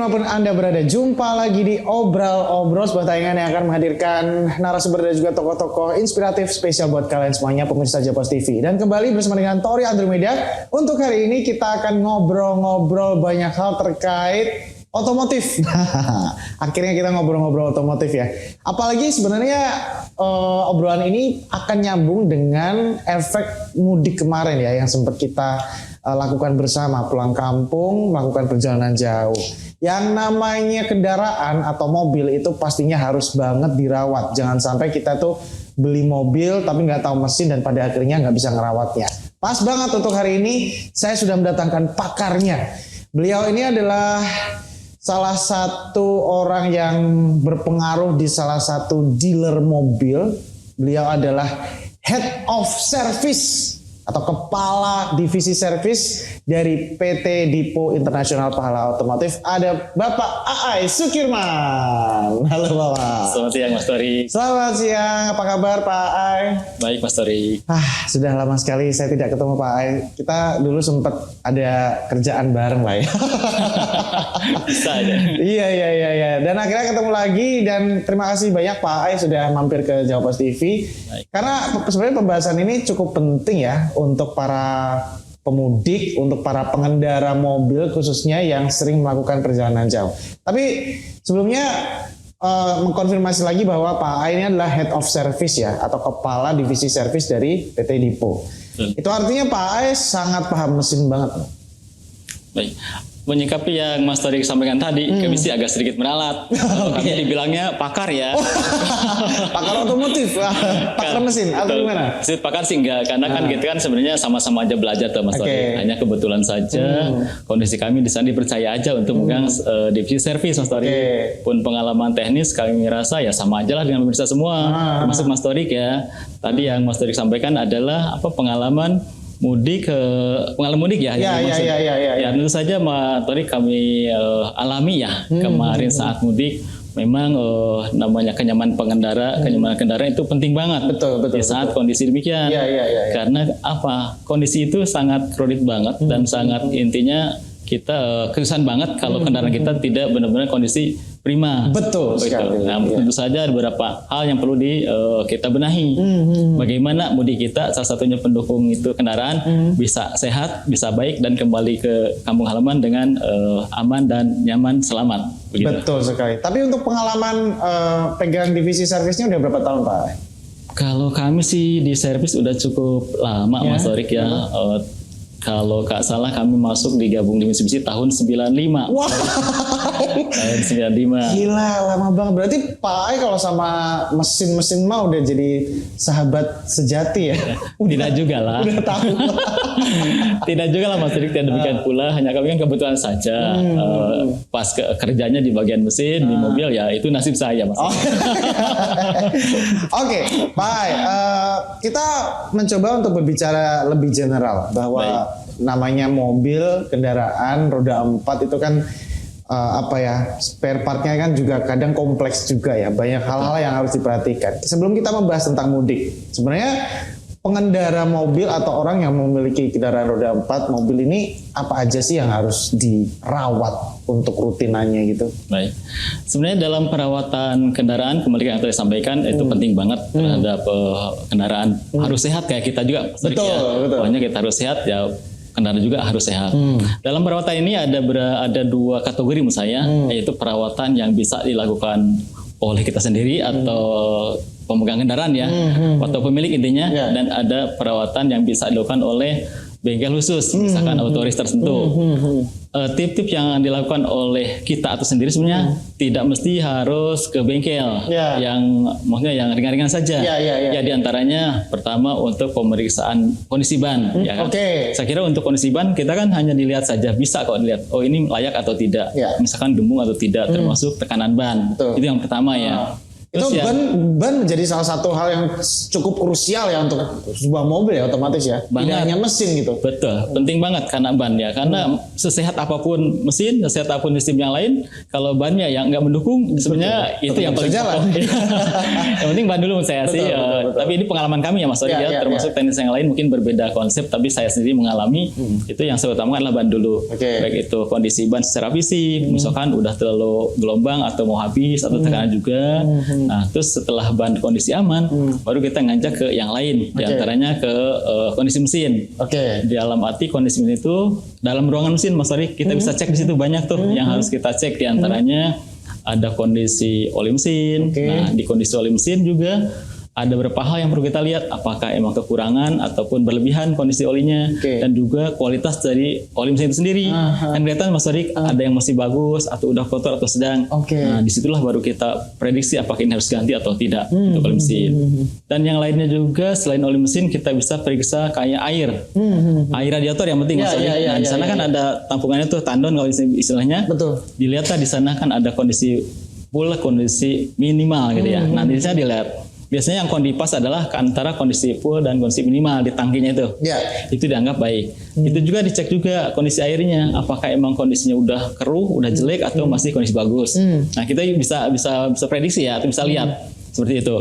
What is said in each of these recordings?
dimanapun Anda berada, jumpa lagi di Obrol sebuah tayangan yang akan menghadirkan narasumber dan juga tokoh-tokoh inspiratif spesial buat kalian semuanya pemirsa Jawa Post TV. Dan kembali bersama dengan Tori Andromeda. Untuk hari ini kita akan ngobrol-ngobrol banyak hal terkait otomotif. Akhirnya kita ngobrol-ngobrol otomotif ya. Apalagi sebenarnya obrolan ini akan nyambung dengan efek mudik kemarin ya, yang sempat kita lakukan bersama, pulang kampung, melakukan perjalanan jauh. Yang namanya kendaraan atau mobil itu pastinya harus banget dirawat. Jangan sampai kita tuh beli mobil tapi nggak tahu mesin dan pada akhirnya nggak bisa ngerawatnya. Pas banget untuk hari ini saya sudah mendatangkan pakarnya. Beliau ini adalah salah satu orang yang berpengaruh di salah satu dealer mobil. Beliau adalah Head of Service atau Kepala Divisi Servis dari PT Dipo Internasional Pahala Otomotif. Ada Bapak Aai Sukirman. Halo Bapak. Selamat siang Mas Tori. Selamat siang, apa kabar Pak Aai? Baik Mas Tori. Sudah lama sekali saya tidak ketemu Pak Aai. Kita dulu sempat ada kerjaan bareng lah ya. Bisa aja. Iya. Dan akhirnya ketemu lagi dan terima kasih banyak Pak Aai sudah mampir ke Jawa Post TV. Baik. Karena sebenarnya pembahasan ini cukup penting ya untuk para pemudik, untuk para pengendara mobil khususnya yang sering melakukan perjalanan jauh. Tapi sebelumnya mengkonfirmasi lagi bahwa Pak Aai ini adalah Head of Service ya, atau Kepala Divisi Servis dari PT Dipo. Itu artinya Pak Aai sangat paham mesin banget. Baik. Menyikapi yang Mas Tori sampaikan tadi, kami sih agak sedikit meralat. Kami dibilangnya pakar ya. Pakar otomotif, pakar mesin, atau gimana? Pakar sih enggak, karena kan kita kan sebenarnya sama-sama aja belajar tuh Mas Tori. Hanya kebetulan saja kondisi kami di sana dipercaya aja untuk megang divisi servis Mas Tori. Pun pengalaman teknis kami rasa ya sama aja lah dengan pemirsa semua. Termasuk Mas Tori ya. Tadi yang Mas Tori sampaikan adalah pengalaman mudik ya. Ya tentu saja Mas Tori kami alami ya kemarin saat mudik. Memang namanya kenyamanan pengendara, kenyamanan kendaraan itu penting banget. Betul. Di saat kondisi demikian. Karena kondisi itu sangat kronik banget dan sangat intinya kita kesusahan banget kalau kendaraan kita tidak benar-benar kondisi prima. Betul sekali. Nah, tentu saja ada beberapa hal yang perlu kita benahi. Bagaimana mudik kita, salah satunya pendukung itu kendaraan bisa sehat, bisa baik dan kembali ke kampung halaman dengan aman dan nyaman, selamat. Begitu. Betul sekali. Tapi untuk pengalaman pegang divisi servisnya udah berapa tahun Pak? Kalau kami sih di servis udah cukup lama Mas Torik ya. Kalau gak salah kami masuk digabung di Mitsubishi tahun 95. Wow. Tahun 95. Gila, lama banget. Berarti Pak Aai kalau sama mesin-mesin mah udah jadi sahabat sejati ya? Tidak juga lah. Udah tahu. Tidak juga lah Mas Rik, tidak demikian pula. Hanya kami kan kebetulan saja. Pas kerjanya di bagian mesin, di mobil ya itu nasib saya Mas. Oke, Pak Aai. Kita mencoba untuk berbicara lebih general bahwa namanya mobil, kendaraan roda 4 itu kan spare partnya kan juga kadang kompleks juga ya, banyak hal-hal yang harus diperhatikan. Sebelum kita membahas tentang mudik, sebenarnya pengendara mobil atau orang yang memiliki kendaraan roda 4 mobil ini apa aja sih yang harus dirawat untuk rutinannya gitu? Baik, sebenarnya dalam perawatan kendaraan kembali yang tadi sampaikan itu penting banget terhadap kendaraan harus sehat kayak kita juga. Betul. Pokoknya kita harus sehat ya. Kendaraan juga harus sehat. Dalam perawatan ini ada dua kategori menurut saya, yaitu perawatan yang bisa dilakukan oleh kita sendiri atau pemegang kendaraan ya, atau pemilik intinya, dan ada perawatan yang bisa dilakukan oleh bengkel khusus, misalkan otoris tertentu. Tip-tip yang dilakukan oleh kita atau sendiri sebenarnya tidak mesti harus ke bengkel, yang maksudnya yang ringan-ringan saja. Ya diantaranya pertama untuk pemeriksaan kondisi ban. Ya kan? Saya kira untuk kondisi ban kita kan hanya dilihat saja, bisa kok dilihat. Oh ini layak atau tidak, misalkan gembung atau tidak, termasuk tekanan ban. Itu yang pertama ya. Itu Terus ya, ban menjadi salah satu hal yang cukup krusial ya untuk sebuah mobil ya, otomatis ya. Tidak Banget. hanya mesin gitu. betul, penting banget karena ban ya. Karena sesehat apapun mesin, sesehat apapun sistem yang lain, kalau bannya yang nggak mendukung, sebenarnya itu Tetap yang paling bisa jalan. pokok. Yang penting ban dulu menurut saya sih. Betul. Tapi ini pengalaman kami ya Mas Tori Ya, ya, ya, termasuk teknis yang lain mungkin berbeda konsep, tapi saya sendiri mengalami itu yang saya utamakan adalah ban dulu. Oke. Baik itu kondisi ban secara fisik, misalkan udah terlalu gelombang atau mau habis atau tekanan juga. Nah, terus setelah ban kondisi aman, baru kita ngajak ke yang lain, diantaranya ke kondisi mesin. Oke. Di dalam arti kondisi mesin itu dalam ruangan mesin, Mas Tori, kita bisa cek di situ banyak tuh yang harus kita cek, diantaranya ada kondisi oli mesin. Oke. Nah, di kondisi oli mesin juga ada beberapa hal yang perlu kita lihat, apakah emang kekurangan ataupun berlebihan kondisi olinya, Oke. dan juga kualitas dari oli mesin itu sendiri. Kan kelihatan Mas Tori, ada yang masih bagus atau udah kotor atau sedang. Oke. Nah, disitulah baru kita prediksi apakah ini harus ganti atau tidak untuk oli mesin. Dan yang lainnya juga selain oli mesin kita bisa periksa kayak air. Air radiator yang penting Mas Tori. Nah, di sana kan ada tampungannya tuh, tandon kalau istilahnya. Betul. Dilihat di sana kan ada kondisi full, kondisi minimal gitu ya. Nanti di sana dilihat. Biasanya yang kondipas adalah antara kondisi full dan kondisi minimal di tangkinya itu. Ya. Itu dianggap baik. Itu juga dicek juga kondisi airnya, apakah emang kondisinya udah keruh, udah jelek atau masih kondisi bagus. Nah, kita bisa prediksi ya, atau bisa lihat seperti itu.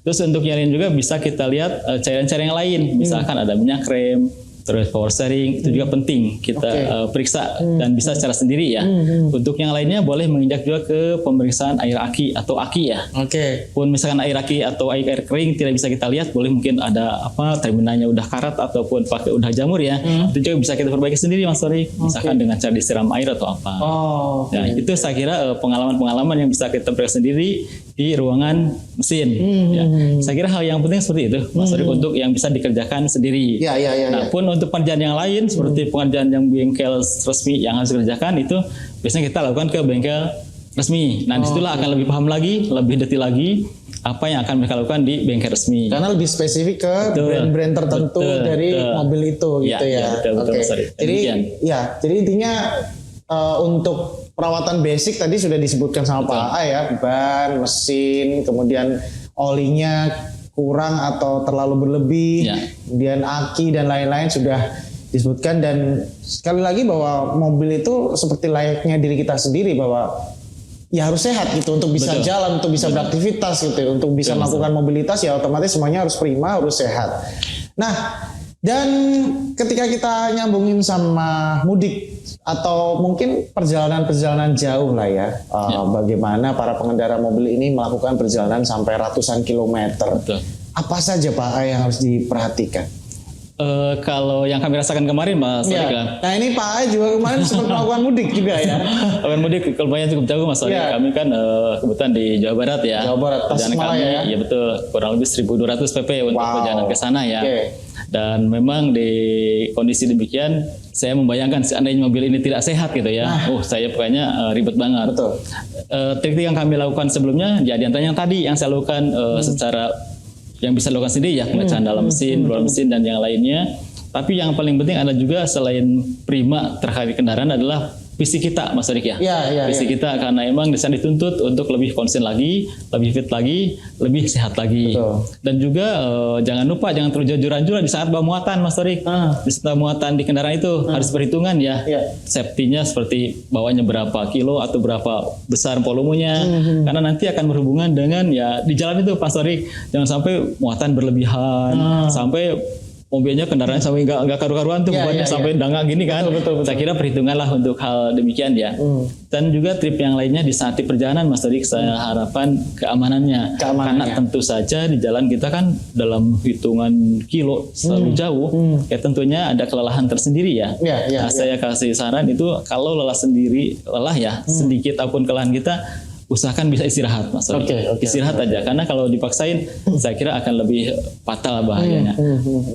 Terus untuk yang lain juga bisa kita lihat cairan-cairan yang lain, misalkan ada minyak rem, terus power steering, itu juga penting kita periksa dan bisa secara sendiri ya. Untuk yang lainnya boleh menginjak juga ke pemeriksaan air aki atau aki ya. Oke. Pun misalkan air aki atau air kering tidak bisa kita lihat, boleh mungkin ada terminalnya udah karat ataupun pakai udah jamur ya. Itu juga bisa kita perbaiki sendiri Mas Tori. Misalkan dengan cara disiram air atau apa. Oh. Nah, itu saya kira pengalaman-pengalaman yang bisa kita periksa sendiri di ruangan mesin. Ya. Saya kira hal yang penting seperti itu Mas Tori, untuk yang bisa dikerjakan sendiri. Ya. Nah, pun untuk pekerjaan yang lain seperti pekerjaan yang bengkel resmi yang harus dikerjakan, itu biasanya kita lakukan ke bengkel resmi. Nah, disitulah akan lebih paham lagi, lebih detail lagi apa yang akan mereka lakukan di bengkel resmi. Karena lebih spesifik ke brand-brand tertentu dari mobil itu gitu ya. Betul, Oke. sorry. Jadi intinya untuk perawatan basic tadi sudah disebutkan sama Pak A ya, ban, mesin, kemudian olinya kurang atau terlalu berlebih, kemudian aki dan lain-lain sudah disebutkan. Dan sekali lagi bahwa mobil itu seperti layaknya diri kita sendiri, bahwa ya harus sehat gitu untuk bisa jalan, untuk bisa beraktivitas gitu, untuk bisa melakukan mobilitas ya otomatis semuanya harus prima, harus sehat. Nah, dan ketika kita nyambungin sama mudik atau mungkin perjalanan-perjalanan jauh lah ya, bagaimana para pengendara mobil ini melakukan perjalanan sampai ratusan kilometer. Betul. Apa saja Pak A yang harus diperhatikan? Kalau yang kami rasakan kemarin Mas Tori, Nah ini Pak A juga kemarin sempat melakukan mudik juga ya. Melakukan mudik lumayan cukup jauh Mas Tori. Kami kan kebetulan di Jawa Barat ya. Jawa Barat, Tasikmalaya ya. Iya betul, kurang lebih 1.200 pp untuk perjalanan ke sana ya. Dan memang di kondisi demikian, saya membayangkan seandainya mobil ini tidak sehat gitu ya, saya pokoknya ribet banget. Betul. Trik yang kami lakukan sebelumnya, ya diantaranya yang tadi yang saya lakukan secara yang bisa dilakukan sendiri ya, pengecekan dalam mesin, luar mesin dan yang lainnya. Tapi yang paling penting ada juga selain prima terkait kendaraan adalah fisik kita, Mas Rik ya. Fisik kita, karena emang di sana dituntut untuk lebih konsen lagi, lebih fit lagi, lebih sehat lagi. Betul. Dan juga jangan lupa jangan terlalu jujur-jujuran di saat bawa muatan, Mas Rik. Di saat muatan di kendaraan itu harus perhitungan ya. Safety-nya seperti bawanya berapa kilo atau berapa besar volumenya. Karena nanti akan berhubungan dengan ya di jalan itu, Mas Rik. Jangan sampai muatan berlebihan, sampai mobilnya kendaraan sampai nggak karu-karuan tuh, sampai dangak gini kan. Betul. Saya kira perhitungan lah untuk hal demikian ya. Dan juga trip yang lainnya di saat di perjalanan Mas Rik, saya harapkan keamanannya. Karena tentu saja di jalan kita kan dalam hitungan kilo selalu jauh, ya tentunya ada kelelahan tersendiri ya. Saya kasih saran itu kalau lelah ya, sedikit apapun kelelahan kita, usahakan bisa istirahat, Mas. Istirahat aja, karena kalau dipaksain saya kira akan lebih fatal bahayanya.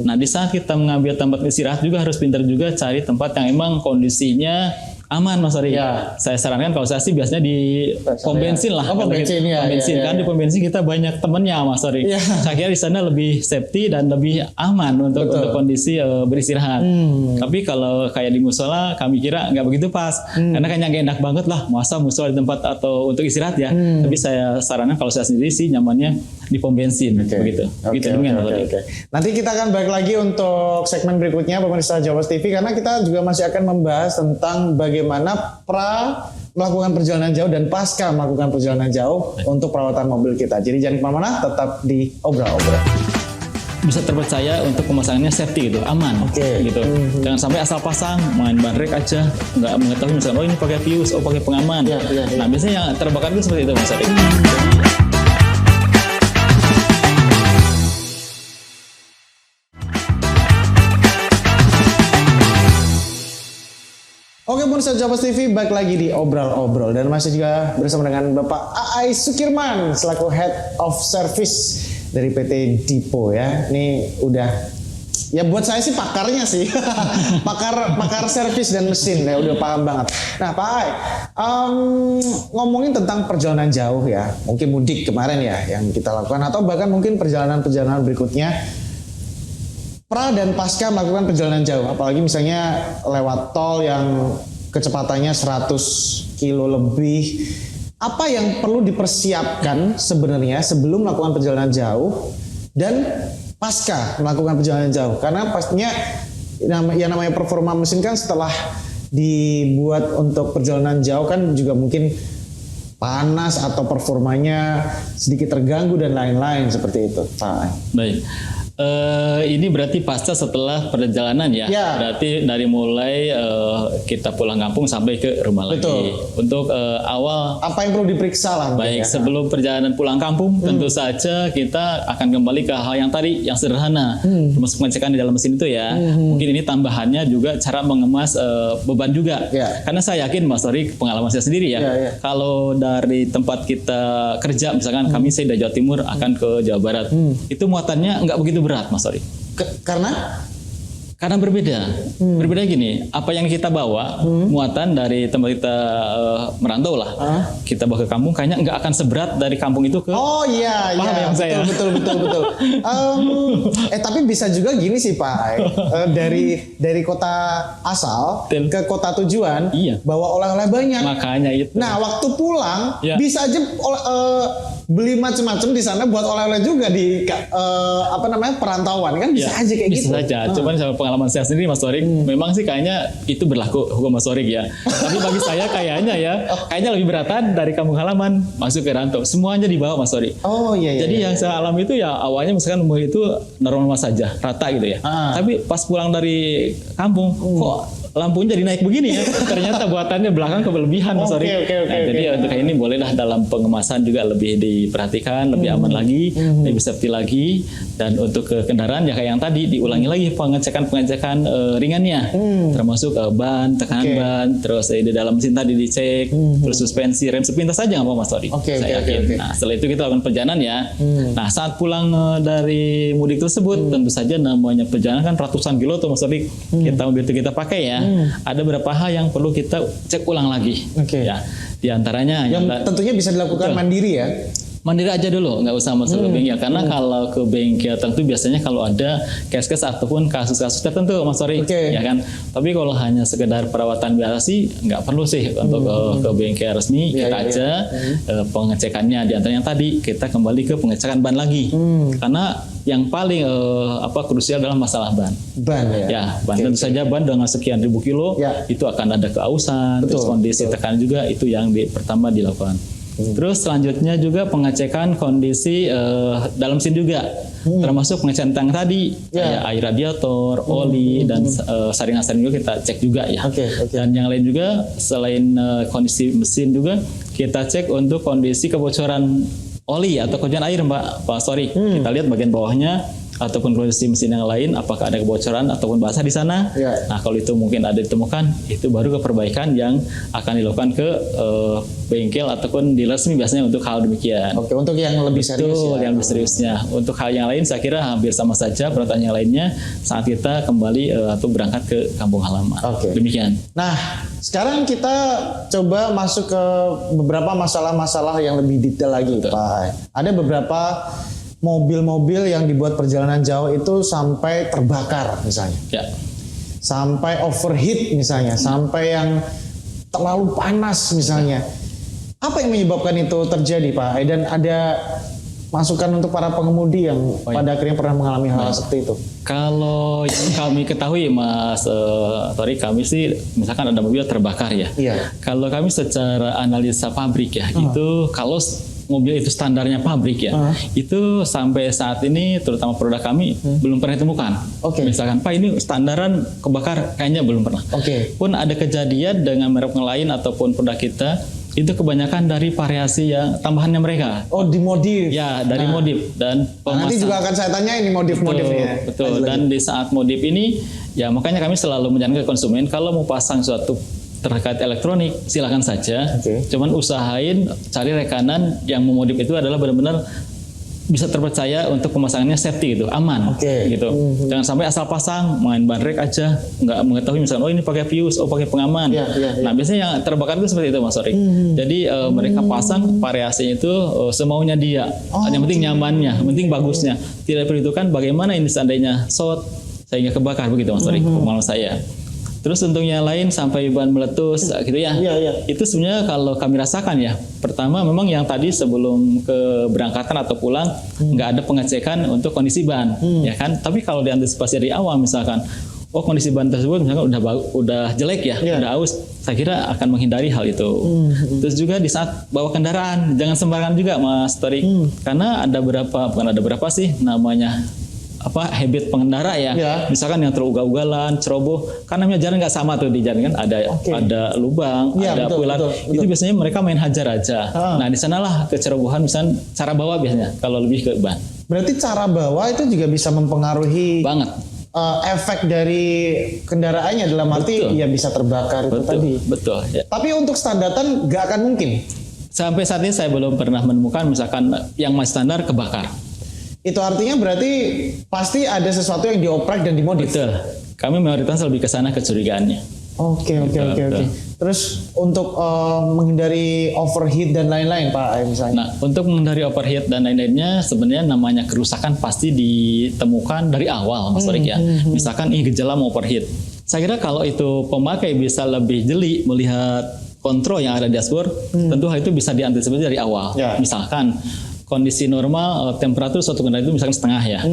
Nah, di saat kita mengambil tempat istirahat juga harus pintar juga cari tempat yang emang kondisinya aman Mas Tori. Ya. Saya sarankan kalau saya sih biasanya di pom bensin lah. Oh, pom bensin ya. Pom bensin kan di pom bensin kita banyak temennya Mas Tori. Ya. Saya kira di sana lebih safety dan lebih aman untuk kondisi beristirahat. Tapi kalau kayak di musola kami kira nggak begitu pas. Karena kayaknya nggak enak banget lah masa musola di tempat atau untuk istirahat ya. Tapi saya sarankan kalau saya sendiri sih nyamannya di pom bensin begitu. Nanti kita akan balik lagi untuk segmen berikutnya pemirsa Jawabers TV karena kita juga masih akan membahas tentang bagaimana melakukan perjalanan jauh dan pasca melakukan perjalanan jauh untuk perawatan mobil kita. Jadi jangan kemana-mana, tetap di Obrol-Obrol. Bisa terpercaya untuk pemasangannya safety gitu, aman gitu. Jangan sampai asal pasang, main ban rek aja, nggak mengetahui misalnya oh ini pakai fuse, oh pakai pengaman. Nah biasanya yang terbakar itu seperti itu Mas Adi. Oke, pemirsa Jawabers TV, balik lagi di Obrol-Obrol dan masih juga bersama dengan Bapak Aai Sukirman selaku Head of Service dari PT Dipo ya. Ini udah ya buat saya sih pakarnya sih. pakar servis dan mesin ya udah paham banget. Nah, Pak Aai, ngomongin tentang perjalanan jauh ya. Mungkin mudik kemarin ya yang kita lakukan atau bahkan mungkin perjalanan-perjalanan berikutnya. Dan pasca melakukan perjalanan jauh, apalagi misalnya lewat tol yang kecepatannya 100 kilo lebih, apa yang perlu dipersiapkan sebenarnya sebelum melakukan perjalanan jauh dan pasca melakukan perjalanan jauh? Karena pastinya yang namanya performa mesin kan setelah dibuat untuk perjalanan jauh kan juga mungkin panas atau performanya sedikit terganggu dan lain-lain seperti itu, Pak. Baik. Ini berarti pasca setelah perjalanan ya. Berarti dari mulai kita pulang kampung sampai ke rumah lagi. Untuk awal apa yang perlu diperiksa lah. Baik, sebelum perjalanan pulang kampung tentu saja kita akan kembali ke hal yang tadi yang sederhana, termasuk pengecekan di dalam mesin itu ya. Mungkin ini tambahannya juga cara mengemas beban juga. Karena saya yakin Mas Tori pengalaman saya sendiri ya. Kalau dari tempat kita kerja misalkan saya dari Jawa Timur akan ke Jawa Barat, itu muatannya nggak begitu berat Mas Tori. Karena berbeda. Berbeda gini, apa yang kita bawa muatan dari tempat kita merantau lah, kita bawa ke kampung kayaknya nggak akan seberat dari kampung itu ke. Oh iya, betul. Tapi bisa juga gini sih Pak, dari kota asal ke kota tujuan, bawa oleh-oleh banyak. Makanya itu. Nah waktu pulang bisa aja beli macam-macam di sana buat oleh-oleh juga di perantauan kan bisa aja kayak gitu. Bisa saja. Cuman sama pengalaman saya sendiri Mas Torik, memang sih kayaknya itu berlaku hukum Mas Torik ya. Tapi bagi saya kayaknya lebih beratan dari kampung halaman masuk ke rantau. Semuanya dibawa Mas Torik. Oh iya. Jadi yang saya alami itu ya awalnya misalkan mobil itu normal saja, rata gitu ya. Tapi pas pulang dari kampung kok lampunya jadi naik begini ya. Ternyata buatannya belakang kelebihan Mas Tori. Jadi untuk ini bolehlah dalam pengemasan juga lebih diperhatikan, lebih aman lagi, lebih safety lagi. Dan untuk ke kendaraan ya kayak yang tadi diulangi lagi pengecekan ringannya, termasuk ban, tekanan ban, terus di dalam mesin tadi dicek, terus suspensi, rem sepintas saja nggak apa Mas Tori. Saya yakin. Nah setelah itu kita lakukan perjalanan ya. Nah saat pulang dari mudik tersebut, tentu saja namanya perjalanan kan ratusan kilo tuh Mas Tori. Mobil itu kita pakai ya. Ada beberapa hal yang perlu kita cek ulang lagi. Ya, di antaranya yang tentunya bisa dilakukan mandiri ya. Mandiri aja dulu, nggak usah masuk ke bengkel. Karena kalau ke bengkel tentu biasanya kalau ada case-case ataupun kasus-kasus tertentu Mas Tori, ya kan. Tapi kalau hanya sekedar perawatan biasa sih nggak perlu sih untuk ke bengkel resmi. Kita aja pengecekannya. Di antaranya tadi kita kembali ke pengecekan ban lagi. Karena yang paling krusial adalah masalah ban. Ban tentu saja ban dengan sekian ribu kilo itu akan ada keausan, terus kondisi tekanan juga itu yang pertama dilakukan. Terus selanjutnya juga pengecekan kondisi dalam mesin juga, termasuk pengecekan tank tadi, kayak air radiator, oli dan saringan-saringan juga kita cek juga ya. Dan yang lain juga selain kondisi mesin juga kita cek untuk kondisi kebocoran oli atau kebocoran air Pak Sorry. Kita lihat bagian bawahnya ataupun kondisi mesin yang lain, apakah ada kebocoran ataupun basah di sana. Ya. Nah, kalau itu mungkin ada ditemukan, itu baru ke perbaikan yang akan dilakukan ke bengkel ataupun dealer resmi biasanya untuk hal demikian. Oke, untuk yang lebih serius Betul, ya. yang lebih seriusnya. Untuk hal yang lain saya kira hampir sama saja peraturan yang lainnya saat kita kembali atau berangkat ke kampung halaman. Oke. Demikian. Nah, sekarang kita coba masuk ke beberapa masalah-masalah yang lebih detail lagi, Pak. Ada beberapa mobil-mobil yang dibuat perjalanan jauh itu sampai terbakar misalnya. Ya. Sampai overheat misalnya, sampai yang terlalu panas misalnya. Apa yang menyebabkan itu terjadi, Pak? Dan ada masukan untuk para pengemudi yang pada akhirnya pernah mengalami hal seperti itu? Kalau yang kami ketahui, Mas Tori, kami sih misalkan ada mobil terbakar ya. Iya. Kalau kami secara analisa pabrik ya, itu kalau mobil itu standarnya pabrik ya, itu sampai saat ini terutama produk kami belum pernah ditemukan. Oke. Misalkan, Pak ini standaran kebakar, kayaknya belum pernah. Oke. Pun ada kejadian dengan merek lain ataupun produk kita, itu kebanyakan dari variasi yang tambahannya mereka. Oh, dimodif. Ya, dari modif dan Nanti juga akan saya tanya ini modif-modifnya. Betul. Dan di saat modif ini, ya makanya kami selalu menyarankan ke konsumen kalau mau pasang suatu terkait elektronik, silakan saja. Oke. Cuman usahain cari rekanan yang memodif itu adalah benar-benar bisa terpercaya untuk pemasangannya safety gitu, aman. Oke. Gitu. Jangan sampai asal pasang, main bandrek aja, nggak mengetahui misalnya, oh ini pakai fuse, oh pakai pengaman. Iya. Nah biasanya yang terbakar itu seperti itu, Mas Sorik. Jadi mereka pasang variasinya itu semaunya dia. Yang penting nyamannya, yang penting bagusnya. Tidak diperhitungkan bagaimana ini seandainya short sehingga kebakar begitu, Mas Sorik. Pengalaman saya. Terus untuk yang lain sampai ban meletus gitu ya. Iya. Itu sebenarnya kalau kami rasakan ya. Pertama memang yang tadi sebelum keberangkatan atau pulang nggak ada pengecekan untuk kondisi ban, ya kan. Tapi kalau diantisipasi dari awal misalkan, oh kondisi ban tersebut misalkan udah jelek ya, udah aus, saya kira akan menghindari hal itu. Terus juga di saat bawa kendaraan jangan sembarangan juga, Mas Torik. Karena bukan ada berapa sih namanya habit pengendara ya. Misalkan yang terugal-ugalan, ceroboh, kan namanya jalan nggak sama tuh di jalan kan, ada lubang, ada pilar. Itu biasanya mereka main hajar aja. Nah di sanalah kecerobohan misalnya cara bawa biasanya kalau lebih ke ban. Berarti cara bawa itu juga bisa mempengaruhi Banget. Efek dari kendaraannya dalam arti ya bisa terbakar itu tadi. Betul. Ya. Tapi untuk standaran nggak akan mungkin. Sampai saat ini saya belum pernah menemukan misalkan yang masih standar kebakar. Itu artinya berarti pasti ada sesuatu yang dioprek dan dimodif. Betul. Kami mayoritas lebih ke sana kecurigaannya. Oke. Terus untuk menghindari overheat dan lain-lain, Pak, misalnya. Nah, untuk menghindari overheat dan lain-lainnya sebenarnya namanya kerusakan pasti ditemukan dari awal, Mas Torik ya. Misalkan ini gejala mau overheat. Saya kira kalau itu pemakai bisa lebih jeli melihat kontrol yang ada di dashboard, tentu hal itu bisa diantisipasi dari awal. Misalkan kondisi normal temperatur suatu kendaraan itu misalkan setengah ya.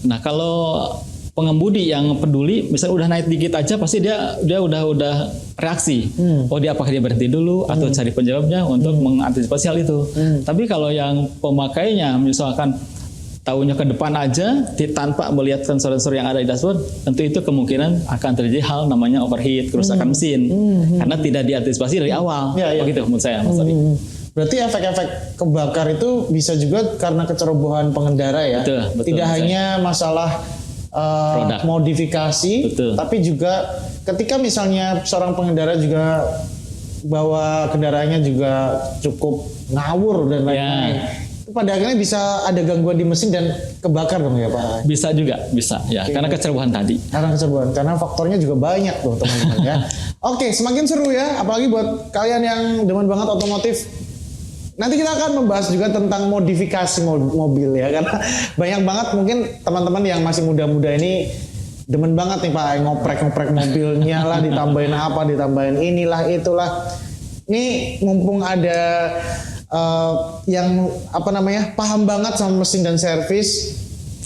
Nah kalau pengemudi yang peduli, misalnya udah naik dikit aja, pasti dia udah reaksi. Oh apakah dia berhenti dulu atau cari penjawabnya untuk mengantisipasi hal itu. Tapi kalau yang pemakainya misalkan tahunya ke depan aja tanpa melihat sensor-sensor yang ada di dashboard, tentu itu kemungkinan akan terjadi hal namanya overheat, kerusakan mesin karena tidak diantisipasi dari awal. Begitu menurut saya, Mas Adi. Berarti efek-efek kebakar itu bisa juga karena kecerobohan pengendara ya. Betul, tidak hanya masalah modifikasi, tapi juga ketika misalnya seorang pengendara juga bawa kendaraannya juga cukup ngawur dan lain-lain. Pada akhirnya bisa ada gangguan di mesin dan kebakar dong ya, Pak? Bisa juga, bisa ya. Karena kecerobohan tadi. Karena faktornya juga banyak tuh teman-teman ya. Oke, semakin seru ya, apalagi buat kalian yang demen banget otomotif. Nanti kita akan membahas juga tentang modifikasi mobil ya, karena banyak banget mungkin teman-teman yang masih muda-muda ini demen banget nih Pak, ngoprek mobilnya lah, ditambahin apa, ditambahin inilah itulah. Ini mumpung ada yang paham banget sama mesin dan servis,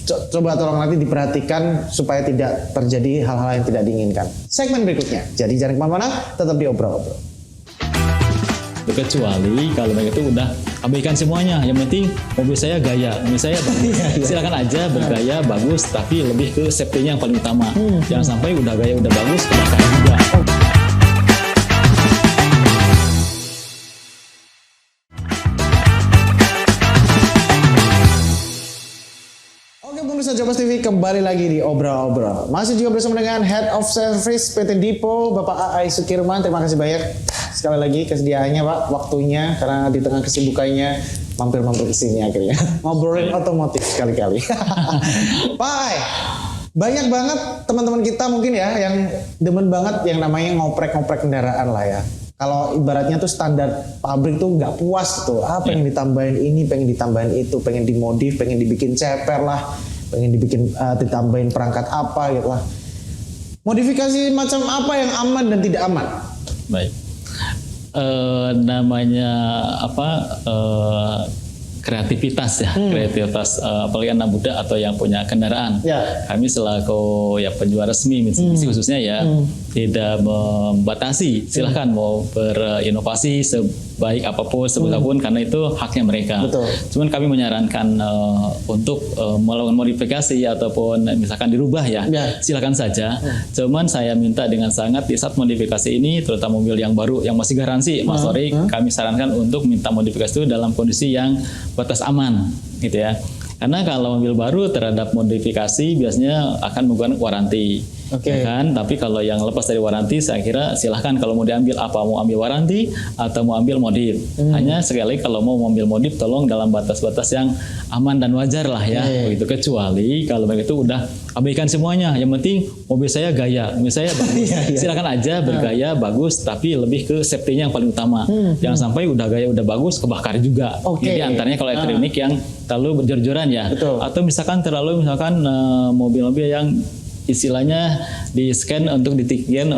coba tolong nanti diperhatikan supaya tidak terjadi hal-hal yang tidak diinginkan. Segmen berikutnya, jadi jangan kemana-mana, tetap di obrol-obrol. Kecuali kalau mereka itu udah abaikan semuanya, yang penting mobil saya gaya, mobil saya bagus. Silakan aja bergaya bagus, tapi lebih ke safety-nya yang paling utama. Jangan sampai udah gaya udah bagus kebakar juga. Pemirsa Japas TV kembali lagi di Obrol-Obrol. Masih juga bersama dengan Head of Service PT Dipo, Bapak Aai Sukirman. Terima kasih banyak sekali lagi kesediaannya Pak, waktunya, karena di tengah kesibukannya mampir-mampir ke sini akhirnya. Ngobrolin otomotif sekali-kali. Pak Aai, banyak banget teman-teman kita mungkin ya yang demen banget yang namanya ngoprek-ngoprek kendaraan lah ya. Kalau ibaratnya tuh standar pabrik tuh nggak puas tuh, pengen ditambahin ini, pengen ditambahin itu, pengen dimodif, pengen dibikin ceper lah, pengen dibikin ditambahin perangkat apa gitu lah. Modifikasi macam apa yang aman dan tidak aman? Baik, namanya apa? Kreativitas ya, kreativitas apalagi anak muda atau yang punya kendaraan. Ya. Kami selaku ya penjual resmi Mitsubishi khususnya ya tidak membatasi, silahkan mau berinovasi sebaik apapun, sebagus apapun karena itu haknya mereka. Betul. Cuman kami menyarankan untuk melakukan modifikasi ataupun misalkan dirubah ya, silakan saja. Cuman saya minta dengan sangat di saat modifikasi ini, terutama mobil yang baru yang masih garansi, Mas Tori, kami sarankan untuk minta modifikasi itu dalam kondisi yang batas aman gitu ya. Karena kalau mobil baru terhadap modifikasi biasanya akan menggunakan waranti. Ya kan? Tapi kalau yang lepas dari waranti saya kira silahkan kalau mau diambil apa, mau ambil waranti atau mau ambil modif. Hanya sekali kalau mau ambil modif tolong dalam batas-batas yang aman dan wajar lah ya. Begitu, kecuali kalau begitu udah abaikan semuanya. Yang penting mobil saya gaya, mobil saya bagus. Silakan aja bergaya bagus tapi lebih ke safety-nya yang paling utama. Jangan sampai udah gaya udah bagus kebakar juga. Jadi antaranya kalau elektronik yang terlalu berjor-joran ya. Atau misalkan terlalu mobil-mobil yang istilahnya di scan untuk ditinggikan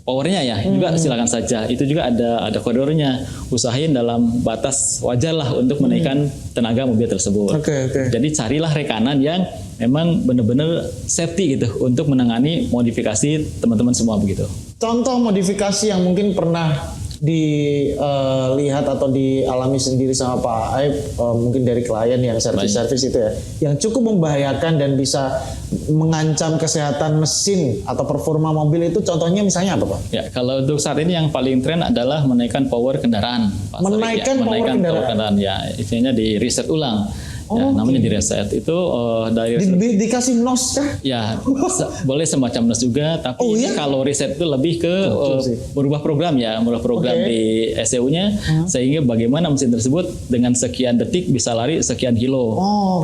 powernya ya, juga silakan saja. Itu juga ada koridornya. Usahain dalam batas wajar lah untuk menaikkan tenaga mobil tersebut. Jadi carilah rekanan yang memang benar-benar safety gitu untuk menangani modifikasi teman-teman semua begitu. Contoh modifikasi yang mungkin pernah dilihat atau dialami sendiri sama Pak Aib, mungkin dari klien yang servis-servis itu ya, yang cukup membahayakan dan bisa mengancam kesehatan mesin atau performa mobil itu, contohnya misalnya apa Pak? Ya, kalau untuk saat ini yang paling tren adalah menaikkan power kendaraan. Menaikkan power kendaraan ya, istilahnya di reset ulang. Ya, namanya di reset itu dari dikasih NOS kah? Ya, boleh semacam NOS juga, tapi ini kalau reset itu lebih ke berubah program ya, merubah program di ECU-nya sehingga bagaimana mesin tersebut dengan sekian detik bisa lari sekian kilo.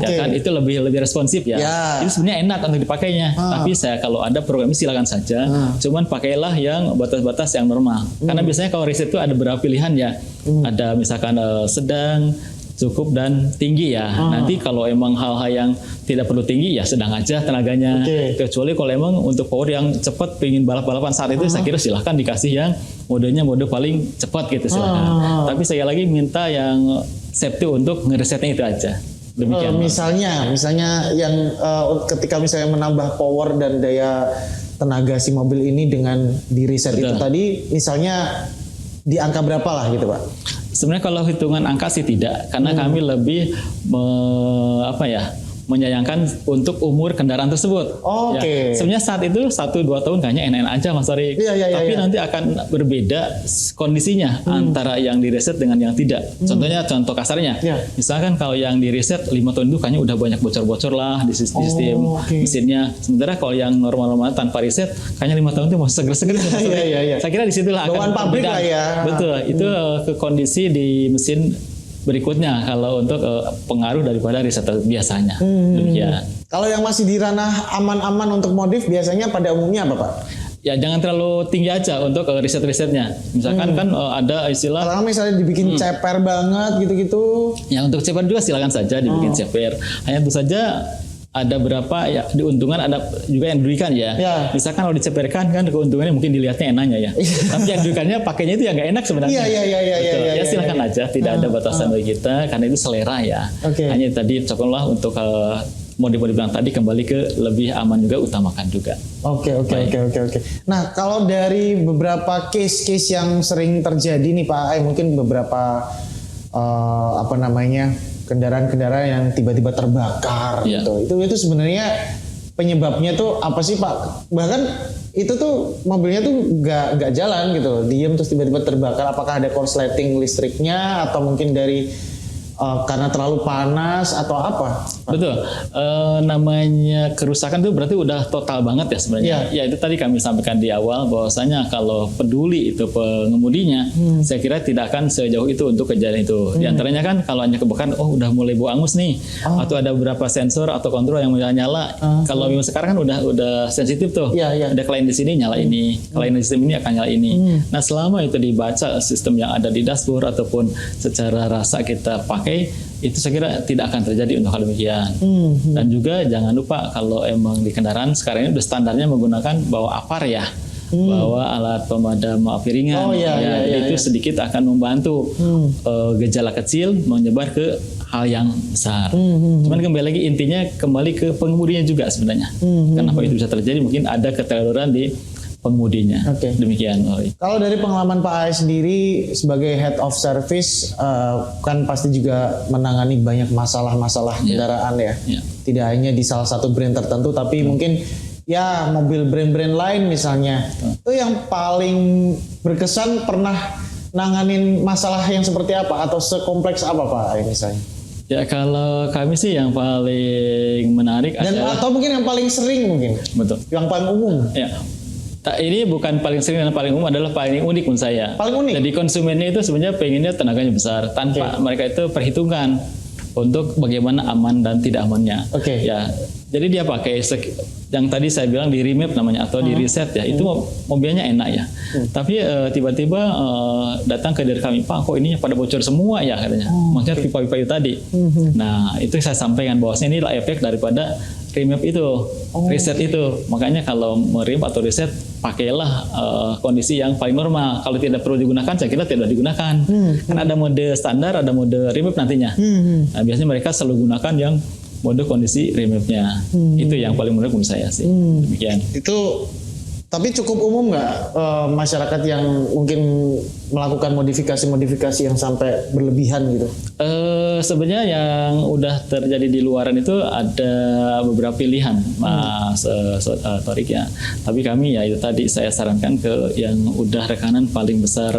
Ya kan, itu lebih responsif ya. Itu sebenarnya enak untuk dipakainya. Tapi saya kalau ada program ini silakan saja. Cuman pakailah yang batas-batas yang normal. Karena biasanya kalau reset itu ada beberapa pilihan ya. Ada misalkan sedang, cukup dan tinggi ya. Nanti kalau emang hal-hal yang tidak perlu tinggi ya sedang aja tenaganya. Kecuali kalau emang untuk power yang cepat pengen balap-balapan saat itu saya kira silahkan dikasih yang modenya mode paling cepat gitu silahkan. Tapi saya lagi minta yang safety untuk ngeresetnya itu aja. Demikian. Misalnya yang ketika misalnya menambah power dan daya tenaga si mobil ini dengan di reset itu tadi, misalnya di angka berapa lah gitu Pak? Sebenarnya kalau hitungan angka sih tidak, karena kami lebih menyayangkan untuk umur kendaraan tersebut. Ya, sebenarnya saat itu 1-2 tahun kayaknya enak-enak aja Mas Tori. Tapi nanti akan berbeda kondisinya antara yang di reset dengan yang tidak. Contoh kasarnya, misalkan kalau yang di reset 5 tahun itu kayaknya udah banyak bocor-bocor lah di sistem mesinnya. Sementara kalau yang normal-normal tanpa reset kayaknya 5 tahun itu masih seger-seger. Saya kira disitulah akan pabrik lah ya. Betul, itu ke kondisi di mesin berikutnya kalau untuk pengaruh daripada riset biasanya. Demikian. Kalau yang masih di ranah aman-aman untuk modif biasanya pada umumnya apa Pak? Ya jangan terlalu tinggi aja untuk riset-risetnya. Misalkan kan ada istilah. Kalau misalnya dibikin ceper banget gitu-gitu. Ya untuk ceper juga silakan saja dibikin ceper. Hanya itu saja. Ada berapa ya diuntungan, ada juga yang dirugikan ya. Misalkan kalau diceperkan kan keuntungannya mungkin dilihatnya enaknya ya. Tapi yang dirugikannya pakainya itu yang nggak enak sebenarnya. Ya silakan aja, tidak ada batasan bagi kita karena itu selera ya. Hanya tadi cobalah untuk modif-modif yang tadi kembali ke lebih aman juga, utamakan juga. Oke. Nah kalau dari beberapa case-case yang sering terjadi nih Pak Ai, mungkin beberapa kendaraan-kendaraan yang tiba-tiba terbakar gitu. Itu sebenarnya penyebabnya tuh apa sih Pak? Bahkan itu tuh mobilnya tuh nggak jalan gitu, diem terus tiba-tiba terbakar. Apakah ada korsleting listriknya atau mungkin dari karena terlalu panas atau apa? Betul. Namanya kerusakan itu berarti udah total banget ya sebenarnya. Ya itu tadi kami sampaikan di awal bahwasanya kalau peduli itu pengemudinya, saya kira tidak akan sejauh itu untuk kejadian itu. Di antaranya kan kalau hanya kebakaran, udah mulai bau angus nih, atau ada beberapa sensor atau kontrol yang nyala. Kalau memang sekarang kan udah sensitif tuh. Ada klien di sini nyala ini, klien di sistem ini akan nyala ini. Nah selama itu dibaca sistem yang ada di dashboard ataupun secara rasa kita pakai, itu saya kira tidak akan terjadi untuk hal demikian. Dan juga jangan lupa kalau emang di kendaraan sekarang ini udah standarnya menggunakan bawa APAR ya, bawa alat pemadam api ringan. Itu sedikit akan membantu gejala kecil menyebar ke hal yang besar. Cuman kembali lagi intinya kembali ke pengemudinya juga sebenarnya. Kenapa itu bisa terjadi? Mungkin ada keteledoran di pengemudinya. Demikian. Kalau dari pengalaman Pak Ae sendiri sebagai head of service, kan pasti juga menangani banyak masalah-masalah kendaraan ya. Tidak hanya di salah satu brand tertentu, tapi mungkin ya mobil brand-brand lain misalnya. Itu yang paling berkesan pernah nanganin masalah yang seperti apa atau sekompleks apa Pak Ae misalnya? Ya kalau kami sih yang paling menarik adalah, atau mungkin yang paling sering mungkin. Betul. Yang paling umum. Ya. Ini bukan paling sering dan paling umum, adalah paling unik menurut saya. Paling unik. Jadi konsumennya itu sebenarnya pengennya tenaganya besar tanpa mereka itu perhitungan untuk bagaimana aman dan tidak amannya. Ya, jadi dia pakai yang tadi saya bilang di remap namanya atau di reset ya, itu mobilnya enak ya. Tapi tiba-tiba datang ke diri kami, Pak, kok ininya pada bocor semua ya katanya. Maksudnya pipa-pipa itu tadi. Nah, itu saya sampaikan bahwasanya inilah efek daripada remap itu, reset itu. Makanya kalau meremap atau reset, pakailah kondisi yang paling normal. Kalau tidak perlu digunakan, saya kira tidak digunakan. Kan ada mode standar, ada mode remap nantinya. Nah, biasanya mereka selalu gunakan yang mode kondisi remapnya. Itu yang paling menarik menurut saya sih. Demikian. Itu tapi cukup umum nggak masyarakat yang mungkin melakukan modifikasi-modifikasi yang sampai berlebihan gitu? Sebenarnya yang udah terjadi di luaran itu ada beberapa pilihan, Mas Torik ya. Tapi kami ya itu tadi saya sarankan ke yang udah rekanan paling besar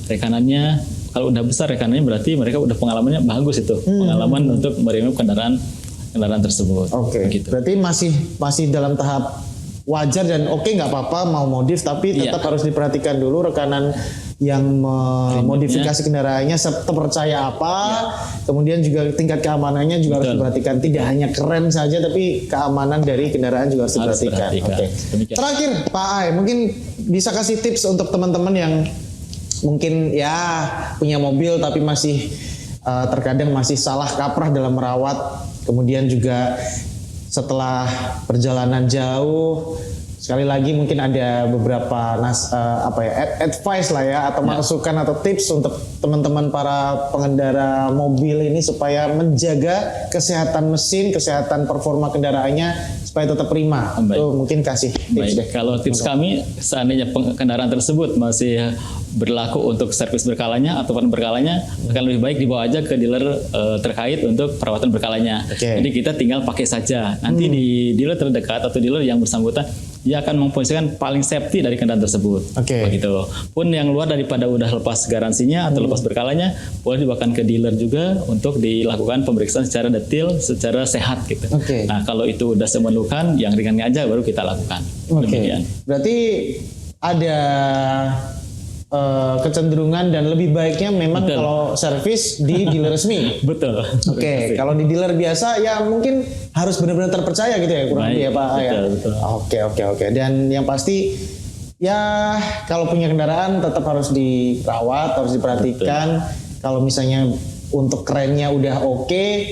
rekanannya. Kalau udah besar rekanannya berarti mereka udah pengalamannya bagus itu, pengalaman untuk meremap kendaraan tersebut. Gitu. Berarti masih dalam tahap wajar dan nggak apa-apa mau modif, tapi tetap harus diperhatikan dulu rekanan yang memodifikasi kendaraannya terpercaya apa, kemudian juga tingkat keamanannya juga harus diperhatikan. Tidak hanya keren saja, tapi keamanan dari kendaraan juga harus diperhatikan. Terakhir Pak Ae, mungkin bisa kasih tips untuk teman-teman yang mungkin ya punya mobil tapi masih terkadang masih salah kaprah dalam merawat, kemudian juga setelah perjalanan jauh, sekali lagi mungkin ada beberapa advice lah ya, atau masukan atau tips untuk teman-teman para pengendara mobil ini supaya menjaga kesehatan mesin, kesehatan performa kendaraannya supaya tetap prima. Tuh mungkin kasih tips deh. Kalau tips kami, seandainya kendaraan tersebut masih berlaku untuk servis berkalanya ataupun berkalanya, akan lebih baik dibawa aja ke dealer terkait untuk perawatan berkalanya. Jadi kita tinggal pakai saja. Nanti di dealer terdekat atau dealer yang bersangkutan, dia akan memposisikan paling safety dari kendaraan tersebut. Begitu. Pun yang luar daripada udah lepas garansinya atau lepas berkalanya, boleh dibawakan ke dealer juga untuk dilakukan pemeriksaan secara detail, secara sehat gitu. Nah kalau itu udah memerlukan, yang ringannya aja baru kita lakukan. Berarti ada kecenderungan dan lebih baiknya memang kalau servis di dealer resmi. Betul. Kalau di dealer biasa ya mungkin harus benar-benar terpercaya gitu ya, kurang lebih ya Pak ya. Oke. Dan yang pasti ya kalau punya kendaraan tetap harus dirawat, harus diperhatikan. Kalau misalnya untuk kerennya udah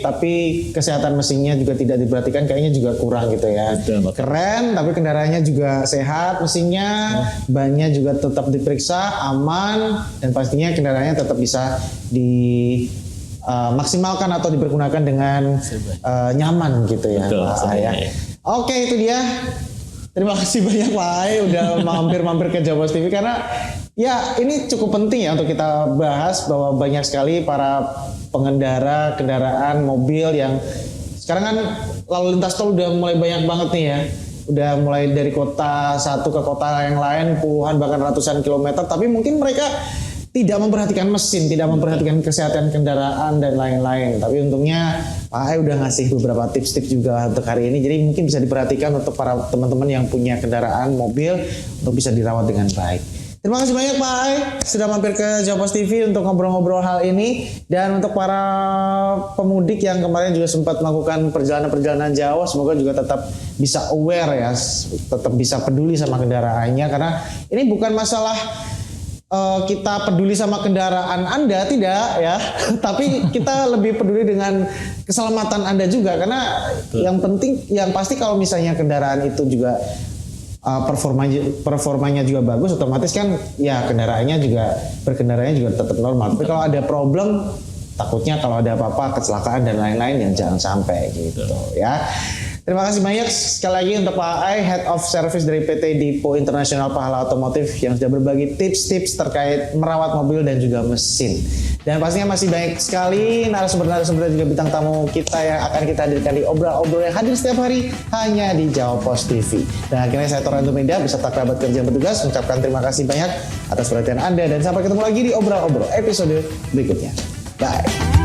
tapi kesehatan mesinnya juga tidak diperhatikan, kayaknya juga kurang gitu ya. Keren tapi kendaraannya juga sehat, mesinnya, bannya juga tetap diperiksa, aman, dan pastinya kendaraannya tetap bisa dimaksimalkan atau dipergunakan dengan nyaman gitu ya. Oke, itu dia. Terima kasih banyak Pak Ae udah mampir-mampir ke Jabos TV, karena ya ini cukup penting ya untuk kita bahas bahwa banyak sekali para pengendara kendaraan mobil yang sekarang kan lalu lintas tol udah mulai banyak banget nih ya. Udah mulai dari kota satu ke kota yang lain puluhan bahkan ratusan kilometer, tapi mungkin mereka tidak memperhatikan mesin, tidak memperhatikan kesehatan kendaraan dan lain-lain. Tapi untungnya Pak Ai udah ngasih beberapa tips-tips juga untuk hari ini. Jadi mungkin bisa diperhatikan untuk para teman-teman yang punya kendaraan mobil untuk bisa dirawat dengan baik. Terima kasih banyak Pak Ai sudah mampir ke Jawapos TV untuk ngobrol-ngobrol hal ini. Dan untuk para pemudik yang kemarin juga sempat melakukan perjalanan-perjalanan jauh, semoga juga tetap bisa aware ya, tetap bisa peduli sama kendaraannya. Karena ini bukan masalah kita peduli sama kendaraan Anda, tidak ya, tapi kita lebih peduli dengan keselamatan Anda juga, karena yang penting, yang pasti kalau misalnya kendaraan itu juga performanya juga bagus, otomatis kan ya berkendaranya juga tetap normal. Tapi kalau ada problem, takutnya kalau ada apa-apa, kecelakaan dan lain-lain, yang jangan sampai gitu ya. Terima kasih banyak sekali lagi untuk Pak Ai, Head of Service dari PT Depo Internasional Pahala Otomotif yang sudah berbagi tips-tips terkait merawat mobil dan juga mesin. Dan pastinya masih banyak sekali narasumber-narasumber dan juga bintang tamu kita yang akan kita hadirkan di obrol-obrol yang hadir setiap hari hanya di Jawapos TV. Dan akhirnya saya Tori Antumedia beserta kerabat kerja yang bertugas mengucapkan terima kasih banyak atas perhatian Anda dan sampai ketemu lagi di obrol-obrol episode berikutnya. Bye.